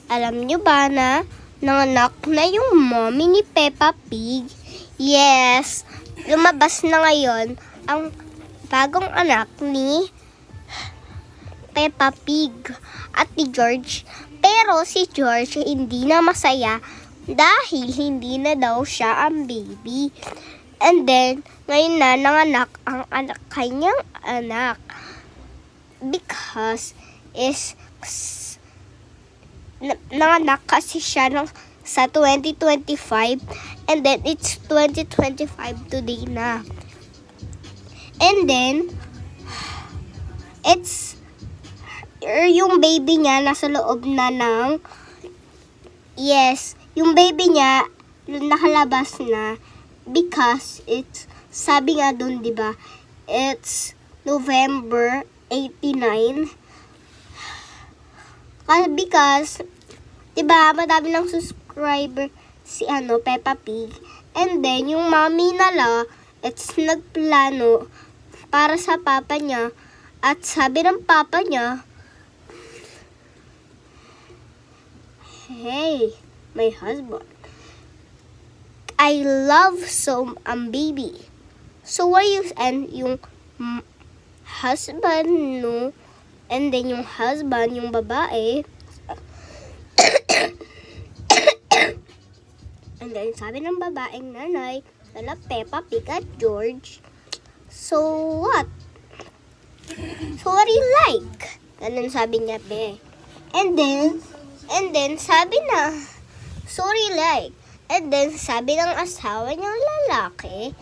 Alam nyo ba na nanganak na yung mommy ni Peppa Pig? Yes, lumabas na ngayon ang bagong anak ni Peppa Pig at ni George. Pero si George hindi na masaya dahil hindi na daw siya ang baby. And then, ngayon na nanganak ang kanyang anak. Because nanganak kasi siya sa 2025 and then it's 2025 today na. And then, it's yung baby niya nasa loob na ng yung baby niya nakalabas na because it's sabi nga dun, di ba? It's November 89. Because, di ba, madami ng subscriber si Peppa Pig. And then, yung mommy nala, it's nagplano para sa papa niya. At sabi ng papa niya, "Hey, my husband, I love so baby." So, and yung husband, no? And then, yung husband, yung babae. And then, sabi ng babaeng nanay, nala Peppa Pig at George. So, what? So, what do you like? Ganun sabi niya, be. And then, sabi na, sorry, like. And then, sabi ng asawa niyang lalaki,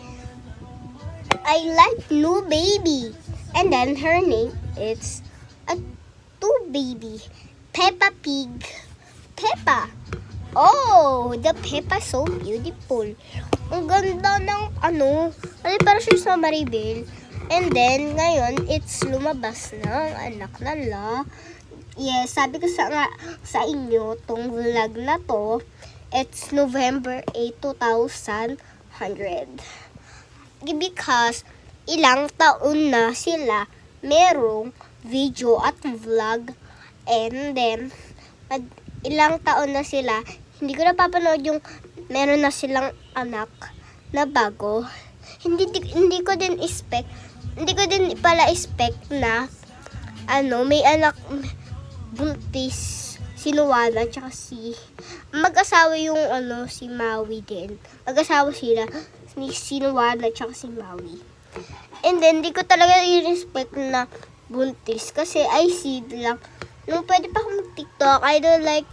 I like new baby. And then, her name is a two baby. Peppa Pig. Peppa. Oh, the Peppa so beautiful. Ang ganda ng para siya sa Maribel. And then, ngayon, it's lumabas na ang anak nila. Yes, sabi ko sa inyo, tong vlog na to, it's November 8, 2100. Because, ilang taon na sila merong video at vlog. And then, ilang taon na sila, hindi ko napapanood yung meron na silang anak na bago. Hindi ko din pala expect na may anak buntis si Luana tsaka mag-asawa yung si Maui din. Mag-asawa sila si Luana tsaka si Maui. And then hindi ko talaga i-respect na buntis kasi I see lang nung pwede pa akong mag-TikTok, I don't like